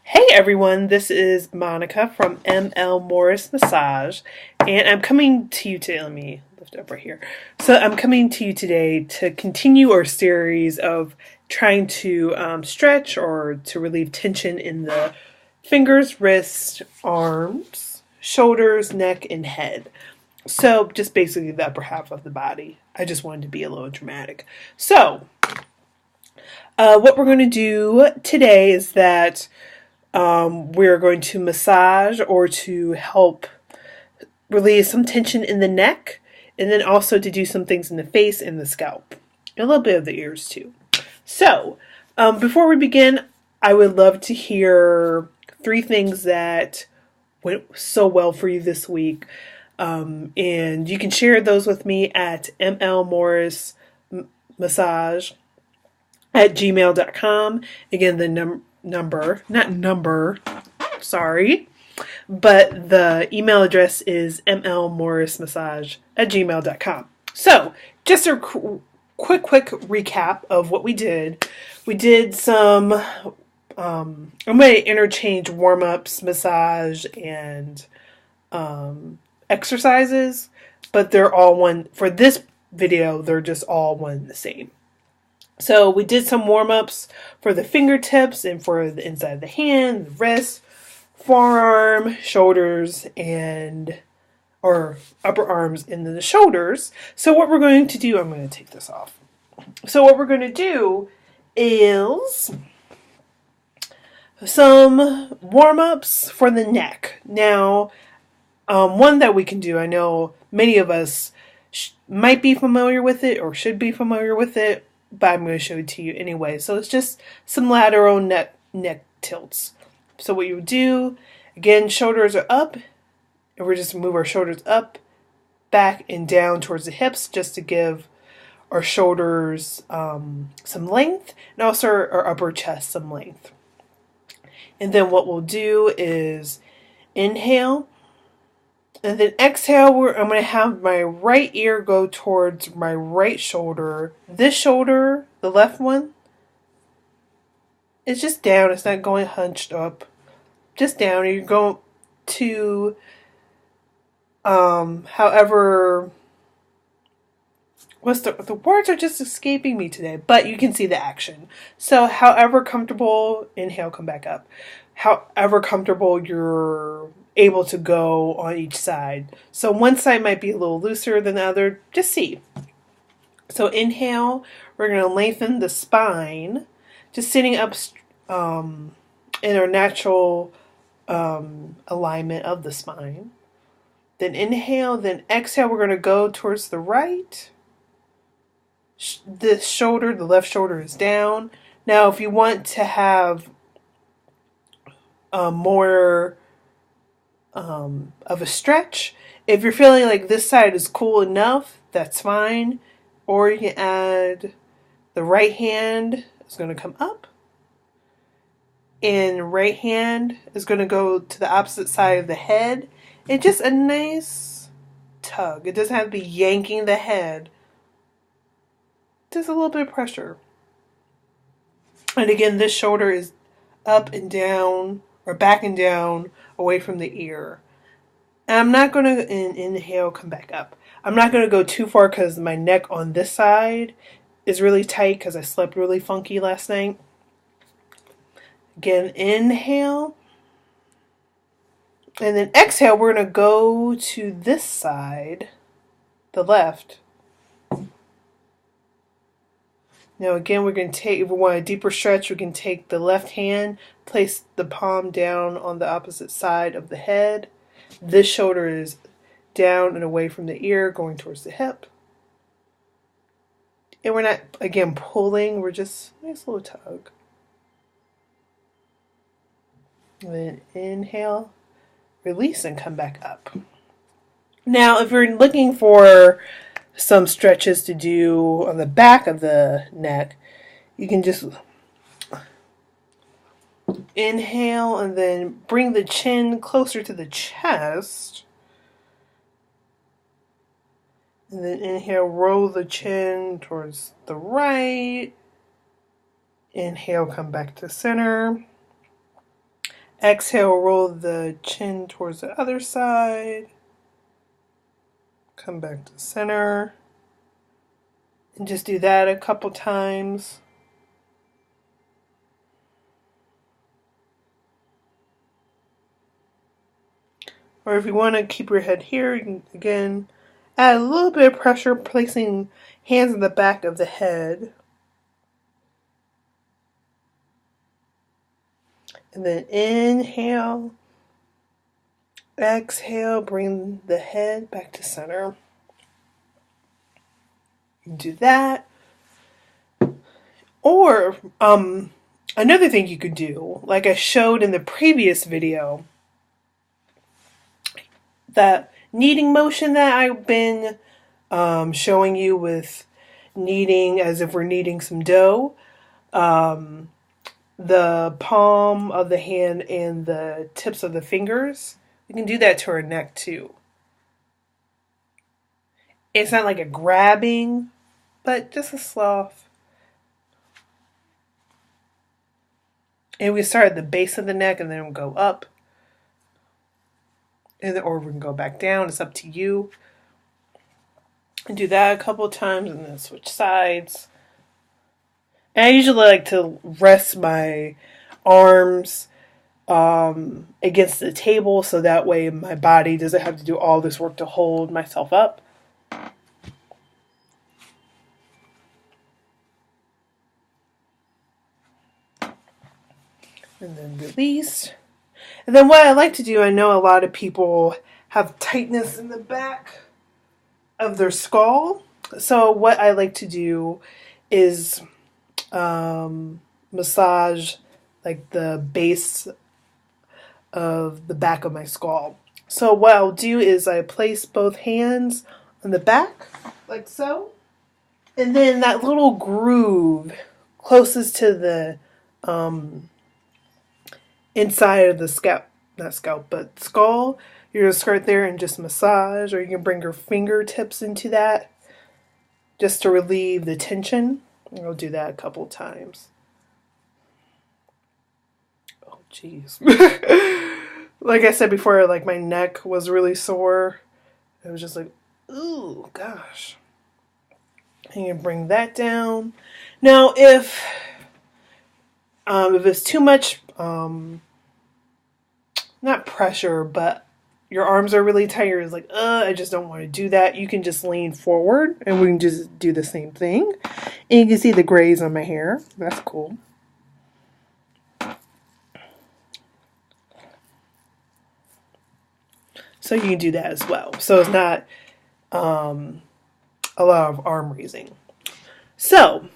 Hey everyone, this is Monica from ML Morris Massage, and I'm coming to you today. Let me lift up right here. So, I'm coming to you today to continue our series of trying to stretch or to relieve tension in the fingers, wrists, arms, shoulders, neck, and head. So, just basically the upper half of the body. I just wanted to be a little dramatic. So, what we're going to do today is that we're going to massage or to help relieve some tension in the neck, and then also to do some things in the face and the scalp, and a little bit of the ears too. So, before we begin, I would love to hear 3 things that went so well for you this week. And you can share those with me at mlmorrismassage@gmail.com. Again, the sorry, but the email address is mlmorrismassage@gmail.com. So, just a quick recap of what we did. We did some, I'm going to interchange warm-ups, massage, and exercises, but they're all one. For this video, they're just all one and the same. So we did some warm-ups for the fingertips and for the inside of the hand, the wrist, forearm, shoulders, or upper arms and then the shoulders. So what we're going to do, I'm going to take this off. So what we're going to do is some warm-ups for the neck. Now, one that we can do, I know many of us might be familiar with it or should be familiar with it, but I'm going to show it to you anyway. So it's just some lateral neck tilts. So what you do, again, shoulders are up, and we're just move our shoulders up, back, and down towards the hips just to give our shoulders some length, and also our upper chest some length. And then what we'll do is inhale, and then exhale. I'm going to have my right ear go towards my right shoulder. This shoulder, the left one, is just down. It's not going hunched up. Just down. You're going to, however, the words are just escaping me today, but you can see the action. So however comfortable, inhale, come back up. However comfortable you're able to go on each side. So one side might be a little looser than the other. Just see. So inhale, we're going to lengthen the spine, just sitting up in our natural alignment of the spine. Then inhale, then exhale, we're going to go towards the right. The left shoulder is down. Now, if you want to have more of a stretch, if you're feeling like this side is cool enough, that's fine. Or you can add the right hand is going to come up, and right hand is going to go to the opposite side of the head. And just a nice tug. It doesn't have to be yanking the head. Just a little bit of pressure. And again, this shoulder is up and down, or back and down, away from the ear. And I'm not going to inhale, come back up. I'm not going to go too far because my neck on this side is really tight because I slept really funky last night. Again, inhale. And then exhale, we're going to go to this side, the left. Now again, we're going to take, if we want a deeper stretch, we can take the left hand, place the palm down on the opposite side of the head. This shoulder is down and away from the ear, going towards the hip. And we're not, again, pulling, we're just, nice little tug. And then inhale, release, and come back up. Now, if you're looking for some stretches to do on the back of the neck, you can just inhale and then bring the chin closer to the chest. And then inhale, roll the chin towards the right. Inhale, come back to center. Exhale, roll the chin towards the other side. Come back to center. And just do that a couple times. Or if you want to keep your head here, you can, again, add a little bit of pressure, placing hands in the back of the head. And then inhale, exhale, bring the head back to center. You can do that. Or another thing you could do, like I showed in the previous video, that kneading motion that I've been showing you with kneading as if we're kneading some dough. The palm of the hand and the tips of the fingers. We can do that to our neck too. It's not like a grabbing, but just a slough. And we start at the base of the neck and then we'll go up. Or we can go back down. It's up to you. And do that a couple of times and then switch sides. And I usually like to rest my arms against the table so that way my body doesn't have to do all this work to hold myself up. And then release. And then what I like to do, I know a lot of people have tightness in the back of their skull. So what I like to do is massage like the base of the back of my skull. So what I'll do is I place both hands on the back, like so. And then that little groove closest to the inside of the scalp, not scalp, but skull, you're going to start there and just massage, or you can bring your fingertips into that just to relieve the tension. I'll do that a couple times. Oh, jeez. Like I said before, like my neck was really sore. It was just like, ooh, gosh. And you bring that down. Now, if it's too much, not pressure, but your arms are really tight, you're like, I just don't want to do that. You can just lean forward and we can just do the same thing. And you can see the grays on my hair. That's cool. So you can do that as well. So it's not a lot of arm raising. So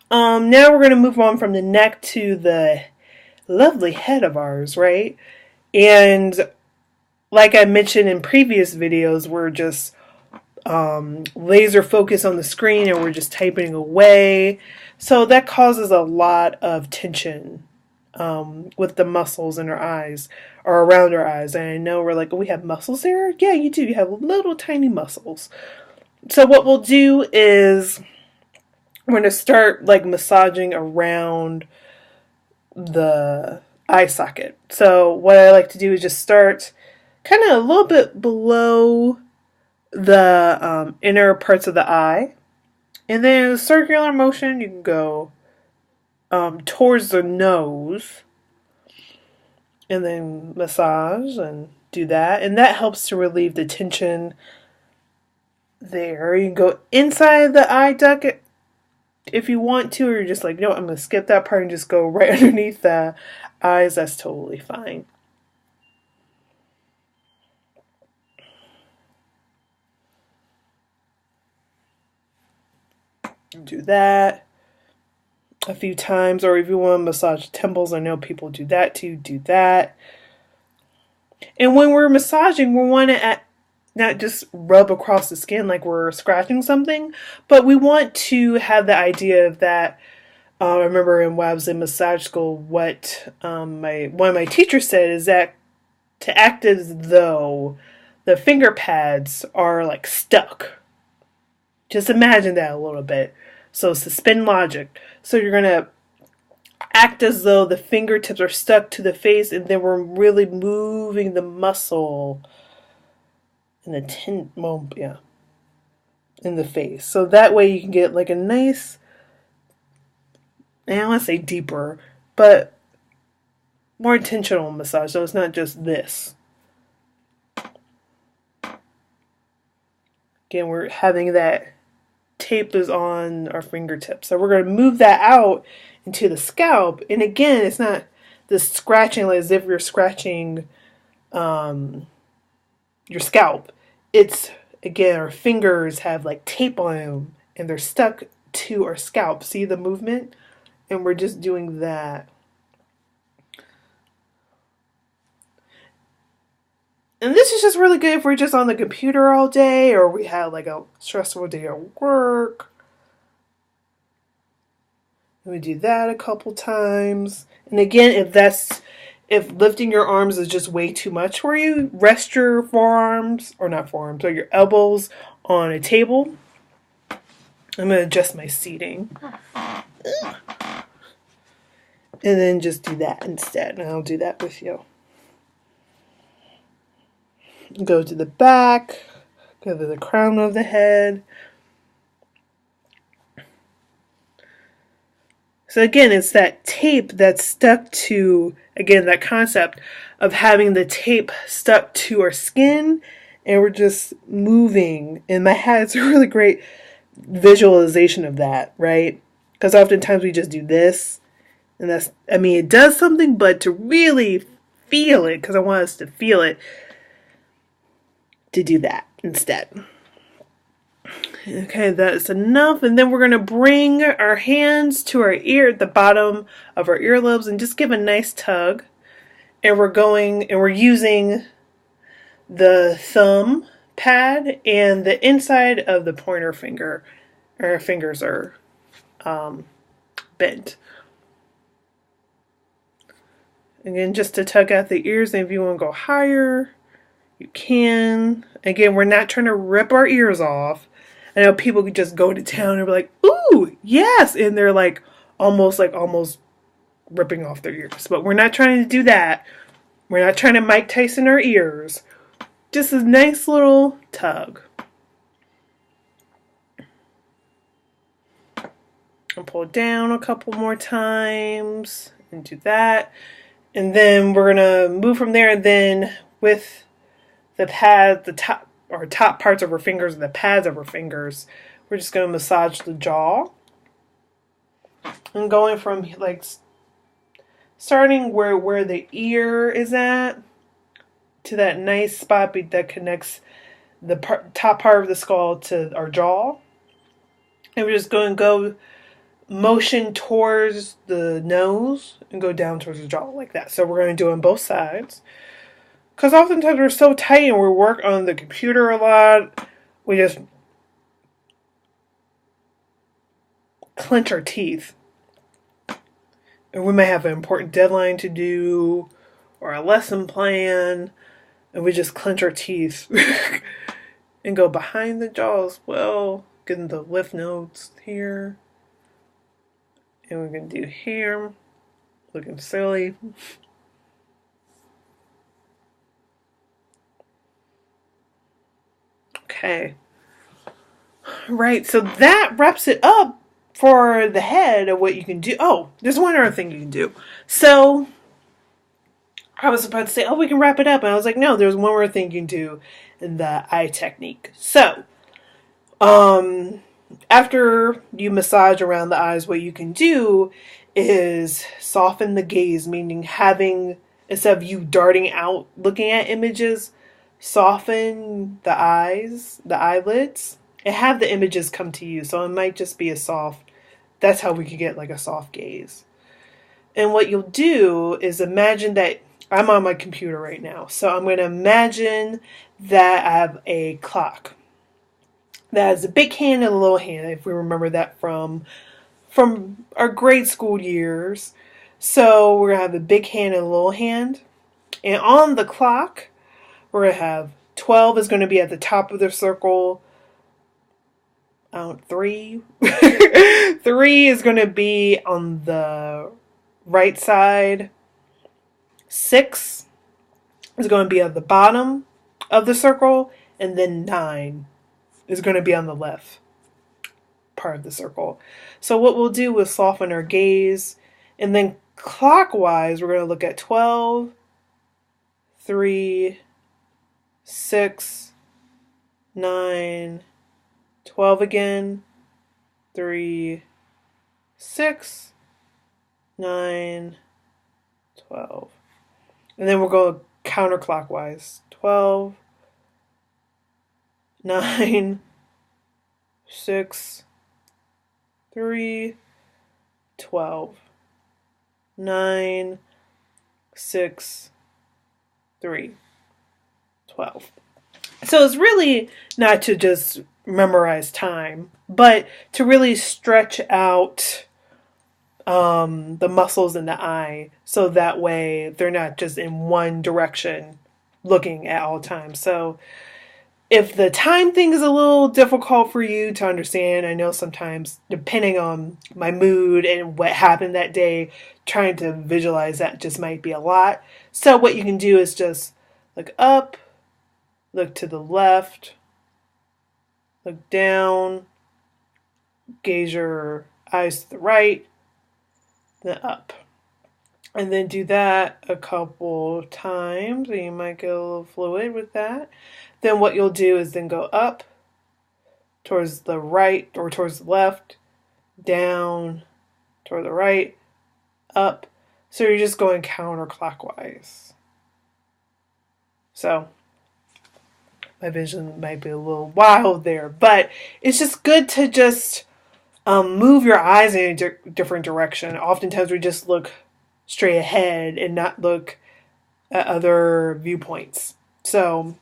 now we're going to move on from the neck to the lovely head of ours, right? And like I mentioned in previous videos, we're just laser focused on the screen and we're just typing away. So that causes a lot of tension with the muscles in our eyes or around our eyes. And I know we're like, oh, we have muscles there? Yeah, you do. You have little tiny muscles. So what we'll do is we're going to start like massaging around the eye socket. So what I like to do is just start kind of a little bit below the inner parts of the eye. And then circular motion, you can go towards the nose. And then massage and do that. And that helps to relieve the tension there. You can go inside the eye duct if you want to, or you're just like, no, I'm going to skip that part and just go right underneath the eyes. That's totally fine. Do that a few times, or if you want to massage temples, I know people do that too, do that. And when we're massaging, we want to not just rub across the skin like we're scratching something, but we want to have the idea of that. I remember when I was in massage school, what one of my teachers said is that to act as though the finger pads are like stuck. Just imagine that a little bit. So suspend logic. So you're going to act as though the fingertips are stuck to the face, and then we're really moving the muscle in in the face. So that way you can get like a nice, I don't want to say deeper, but more intentional massage. So it's not just this. Again, we're having that tape is on our fingertips. So we're going to move that out into the scalp. And again, it's not this scratching like as if you're scratching your scalp. It's, again, our fingers have like tape on them and they're stuck to our scalp. See the movement? And we're just doing that. And this is just really good if we're just on the computer all day or we have like a stressful day at work. And we do that a couple times. And again, if lifting your arms is just way too much for you, rest your forearms, or not forearms, or your elbows on a table. I'm going to adjust my seating. And then just do that instead. And I'll do that with you. Go to the back, go to the crown of the head. So again, it's that tape that's stuck to, again, that concept of having the tape stuck to our skin and we're just moving. And my hat's a really great visualization of that, right? Because oftentimes we just do this and that's, I mean, it does something, but to really feel it, because I want us to feel it, to do that instead. Okay, that's enough. And then we're going to bring our hands to our ear, the bottom of our earlobes, and just give a nice tug. And we're using the thumb pad and the inside of the pointer finger. Our fingers are bent. Again, just to tug out the ears, and if you want to go higher, you can. Again, we're not trying to rip our ears off. I know people could just go to town and be like, ooh, yes. And they're like almost ripping off their ears. But we're not trying to do that. We're not trying to Mike Tyson our ears. Just a nice little tug. And pull down a couple more times. And do that. And then we're going to move from there. And then with the pad, the top parts of our fingers and the pads of our fingers, we're just going to massage the jaw. And going from like starting where the ear is at to that nice spot that connects the top part of the skull to our jaw. And we're just going to go motion towards the nose and go down towards the jaw like that. So we're going to do it on both sides. Because oftentimes we're so tight and we work on the computer a lot, we just clench our teeth. And we may have an important deadline to do or a lesson plan, and we just clench our teeth and go behind the jaw as well, getting the lymph nodes here. And we're going to do here, looking silly. Okay. Right, so that wraps it up for the head of what you can do. Oh, there's one other thing you can do. So, I was about to say, oh, we can wrap it up. And I was like, no, there's one more thing you can do in the eye technique. So, after you massage around the eyes, what you can do is soften the gaze, meaning having, instead of you darting out looking at images, soften the eyes, the eyelids, and have the images come to you. So it might just be a soft, that's how we could get like a soft gaze. And what you'll do is imagine that I'm on my computer right now. So I'm going to imagine that I have a clock that has a big hand and a little hand, if we remember that from our grade school years. So we're going to have a big hand and a little hand. And on the clock, we're going to have 12 is going to be at the top of the circle. 3. 3 is going to be on the right side. 6 is going to be at the bottom of the circle, and then 9 is going to be on the left part of the circle. So what we'll do is soften our gaze, and then clockwise we're going to look at 12, 3, 6, 9, 12 again, 3, 6, 9, 12. And then we'll go counterclockwise. 12, 9, 6, 3, 12. 9, 6, 3, 12. So it's really not to just memorize time, but to really stretch out the muscles in the eye, so that way they're not just in one direction looking at all times. So if the time thing is a little difficult for you to understand, I know sometimes, depending on my mood and what happened that day, trying to visualize that just might be a lot. So what you can do is just look up, look to the left, look down, gaze your eyes to the right, then up. And then do that a couple times, and you might get a little fluid with that. Then what you'll do is then go up, towards the right or towards the left, down, toward the right, up. So you're just going counterclockwise. So my vision might be a little wild there, but it's just good to just move your eyes in a different direction. Oftentimes we just look straight ahead and not look at other viewpoints. So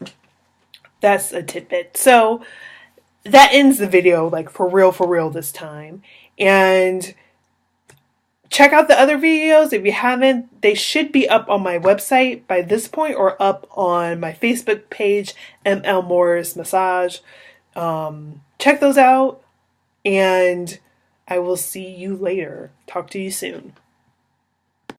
that's a tidbit. So that ends the video, like for real this time. And check out the other videos if you haven't. They should be up on my website by this point, or up on my Facebook page, ML Morris Massage. Check those out, and I will see you later. Talk to you soon.